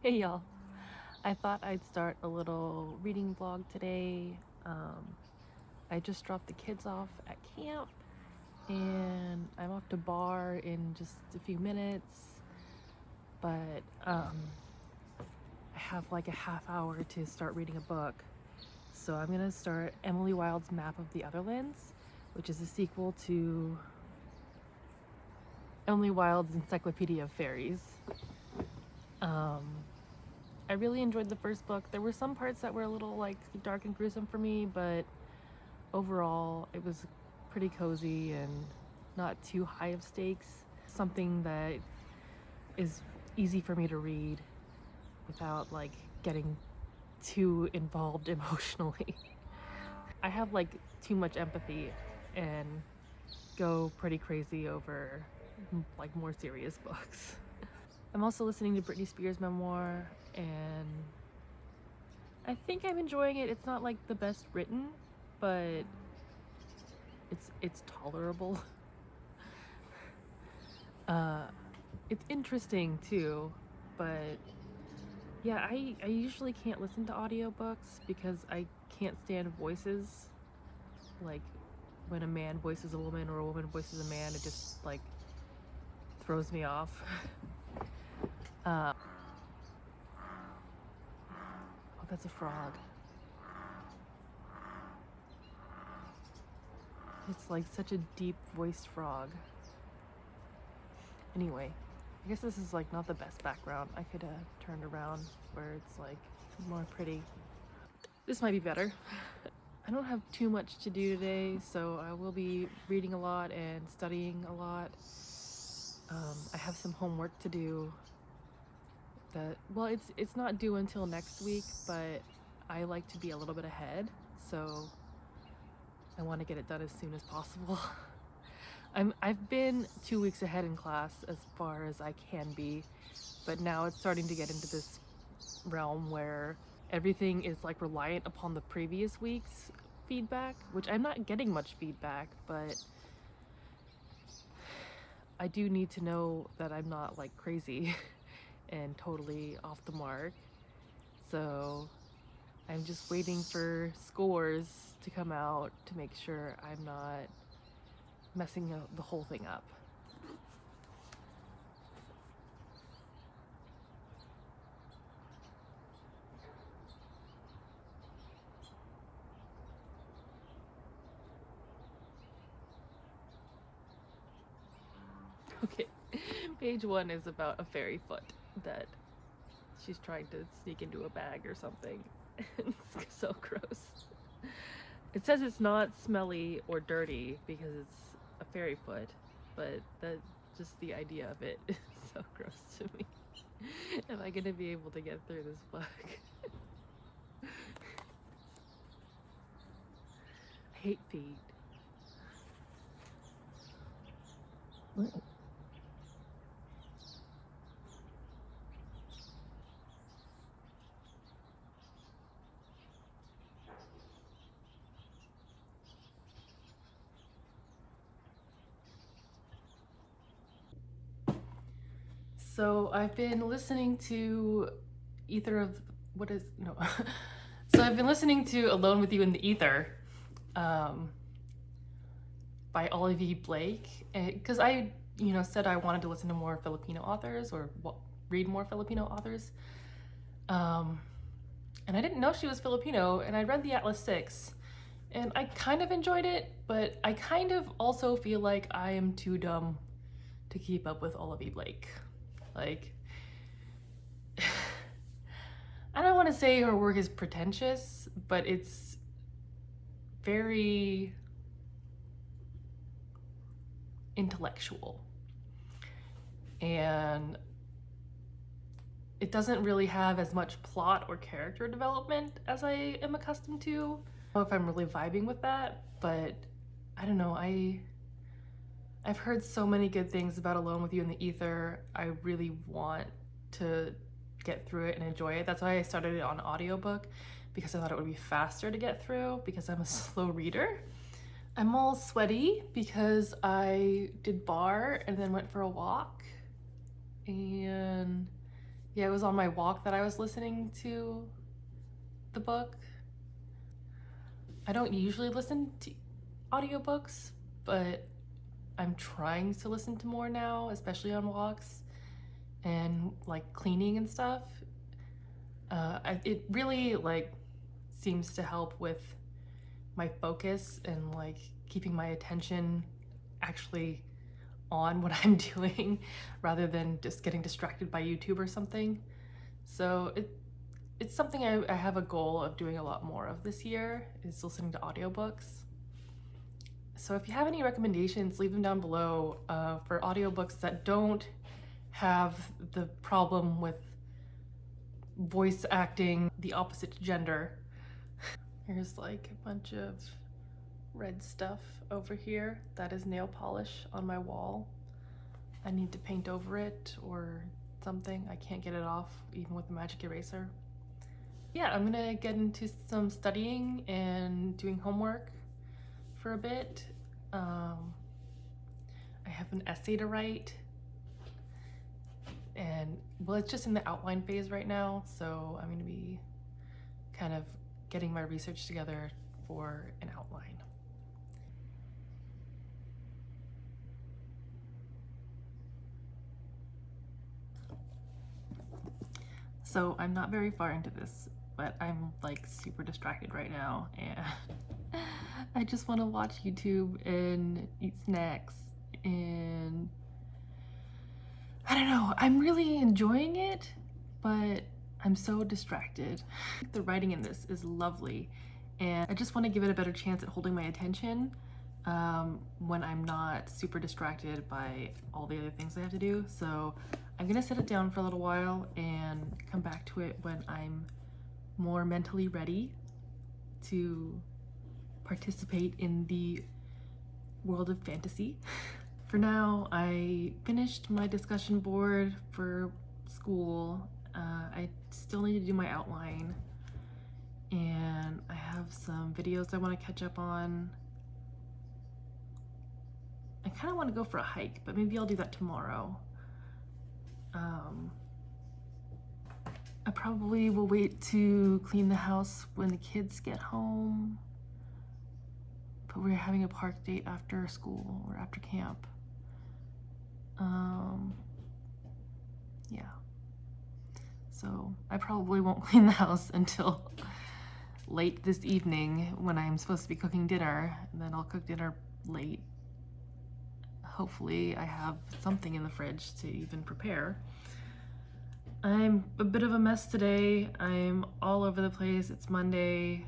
Hey y'all. I thought I'd start a little reading vlog today. I just dropped the kids off at camp and I'm off to bar in just a few minutes, but I have like a half hour to start reading a book. So I'm gonna start Emily Wilde's Map of the Otherlands, which is a sequel to Emily Wilde's Encyclopedia of Fairies. I really enjoyed the first book. There were some parts that were a little like dark and gruesome for me, but overall it was pretty cozy and not too high of stakes. Something that is easy for me to read without like getting too involved emotionally. I have like too much empathy and go pretty crazy over like more serious books. I'm also listening to Britney Spears' memoir, and I think I'm enjoying it. It's not like the best written, but it's tolerable. It's interesting too, but yeah, I usually can't listen to audiobooks because I can't stand voices. Like when a man voices a woman or a woman voices a man, it just like throws me off. Oh, that's a frog. It's like such a deep voiced frog. Anyway, I guess this is like not the best background. I could have turned around where it's like more pretty. This might be better. I don't have too much to do today, so I will be reading a lot and studying a lot. I have some homework to do that, well, it's not due until next week, but I like to be a little bit ahead, so I want to get it done as soon as possible. I've been 2 weeks ahead in class as far as I can be, but now it's starting to get into this realm where everything is like reliant upon the previous week's feedback, which I'm not getting much feedback, but I do need to know that I'm not like crazy and totally off the mark. So I'm just waiting for scores to come out to make sure I'm not messing the whole thing up. Okay, page 1 is about a fairy foot that she's trying to sneak into a bag or something. It's so gross. It says it's not smelly or dirty because it's a fairy foot, but that just the idea of it is so gross to me. Am I gonna be able to get through this book? I hate feet. So I've been listening to Ether of what is no. So I've been listening to Alone with You in the Ether, by Olivia Blake, because I said I wanted to listen to more Filipino authors or read more Filipino authors, and I didn't know she was Filipino, and I read the Atlas Six, and I kind of enjoyed it, but I kind of also feel like I am too dumb to keep up with Olivia Blake. Like, I don't want to say her work is pretentious, but it's very intellectual. And it doesn't really have as much plot or character development as I am accustomed to. I don't know if I'm really vibing with that, but I don't know. I've heard so many good things about Alone with You in the Ether. I really want to get through it and enjoy it. That's why I started it on audiobook, because I thought it would be faster to get through because I'm a slow reader. I'm all sweaty because I did bar and then went for a walk, and Yeah, it was on my walk that I was listening to the book. I don't usually listen to audiobooks, but I'm trying to listen to more now, especially on walks and like cleaning and stuff. It really like seems to help with my focus and like keeping my attention actually on what I'm doing rather than just getting distracted by YouTube or something. So it's something I have a goal of doing a lot more of this year, is listening to audiobooks. So if you have any recommendations, leave them down below for audiobooks that don't have the problem with voice acting the opposite gender. Here's like a bunch of red stuff over here. That is nail polish on my wall. I need to paint over it or something. I can't get it off even with the magic eraser. Yeah, I'm gonna get into some studying and doing homework for a bit. I have an essay to write, and well, it's just in the outline phase right now, so I'm gonna be kind of getting my research together for an outline. So I'm not very far into this, but I'm like super distracted right now, and I just want to watch YouTube and eat snacks, and I don't know, I'm really enjoying it, but I'm so distracted. The writing in this is lovely, and I just want to give it a better chance at holding my attention when I'm not super distracted by all the other things I have to do. So I'm gonna set it down for a little while and come back to it when I'm more mentally ready to participate in the world of fantasy. For now, I finished my discussion board for school. I still need to do my outline, and I have some videos I want to catch up on. I kind of want to go for a hike, but maybe I'll do that tomorrow. I probably will wait to clean the house when the kids get home, but we're having a park date after school or after camp. Yeah. So I probably won't clean the house until late this evening when I'm supposed to be cooking dinner, and then I'll cook dinner late. Hopefully I have something in the fridge to even prepare. I'm a bit of a mess today. I'm all over the place. It's Monday,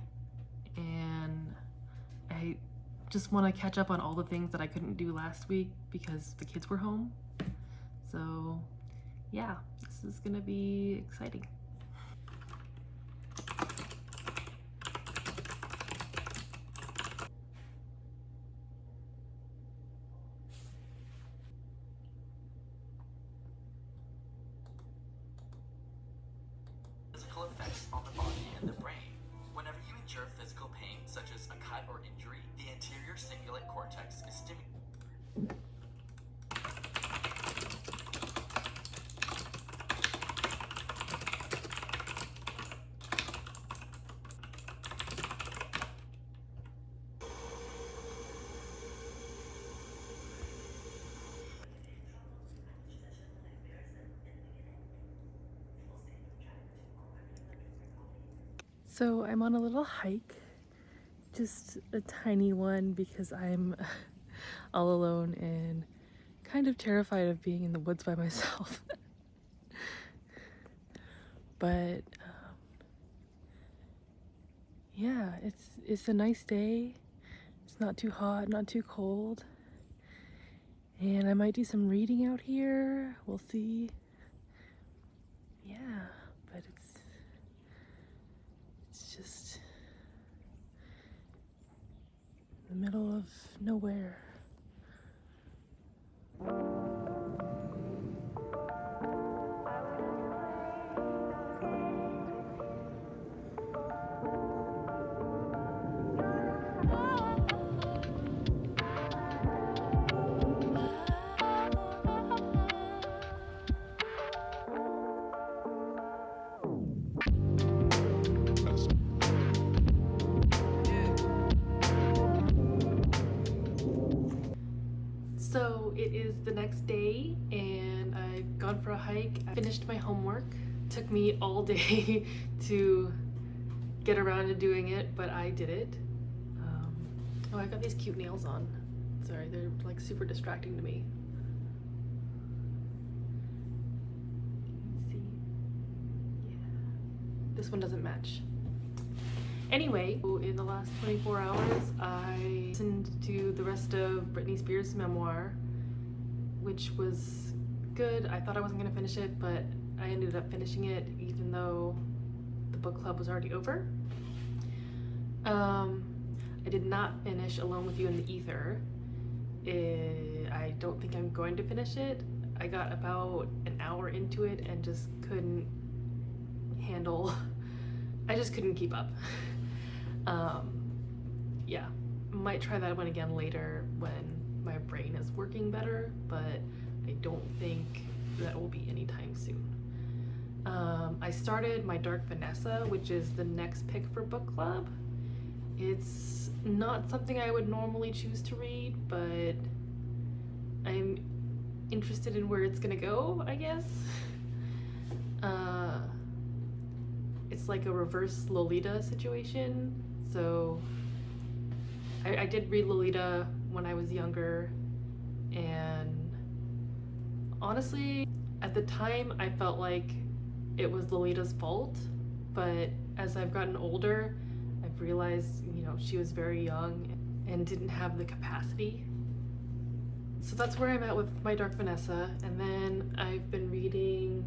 and I just want to catch up on all the things that I couldn't do last week because the kids were home. So yeah, this is gonna be exciting. Physical effects on the body and the brain. Whenever you endure physical pain, such as a cut or injury, the anterior cingulate cortex is stimulated. So I'm on a little hike, just a tiny one because I'm all alone and kind of terrified of being in the woods by myself. But yeah, it's a nice day. It's not too hot, not too cold. And I might do some reading out here. We'll see. Yeah, but it's just in the middle of nowhere. is the next day and I've gone for a hike. I finished my homework. Took me all day to get around to doing it, but I did it. Oh, I got these cute nails on. Sorry, they're like super distracting to me. Can you see? Yeah. This one doesn't match. Anyway, in the last 24 hours, I listened to the rest of Britney Spears' memoir, which was good. I thought I wasn't gonna finish it, but I ended up finishing it even though the book club was already over. I did not finish Alone with You in the Ether. I don't think I'm going to finish it. I got about an hour into it and just couldn't handle, I just couldn't keep up. Yeah, might try that one again later when my brain is working better, but I don't think that will be anytime soon. I started my Dark Vanessa, which is the next pick for book club. It's not something I would normally choose to read, but I'm interested in where it's gonna go, I guess. It's like a reverse Lolita situation. So I did read Lolita when I was younger, and honestly, at the time I felt like it was Lolita's fault, but as I've gotten older, I've realized, you know, she was very young and didn't have the capacity. So that's where I'm at with my Dark Vanessa. And then I've been reading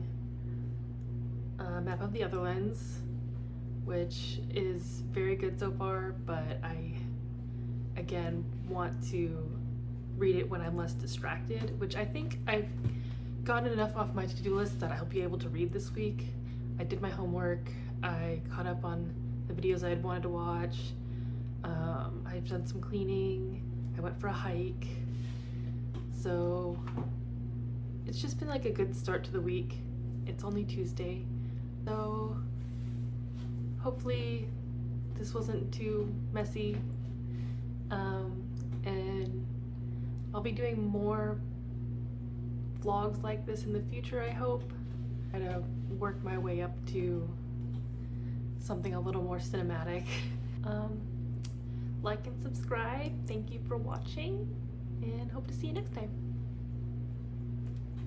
Map of the Otherlands, which is very good so far, but I, again, want to read it when I'm less distracted, which I think I've gotten enough off my to-do list that I'll be able to read this week. I did my homework, I caught up on the videos I had wanted to watch, I've done some cleaning, I went for a hike, so it's just been like a good start to the week. It's only Tuesday, so hopefully this wasn't too messy, and I'll be doing more vlogs like this in the future, I hope. Try to work my way up to something a little more cinematic. Like and subscribe. Thank you for watching, and hope to see you next time.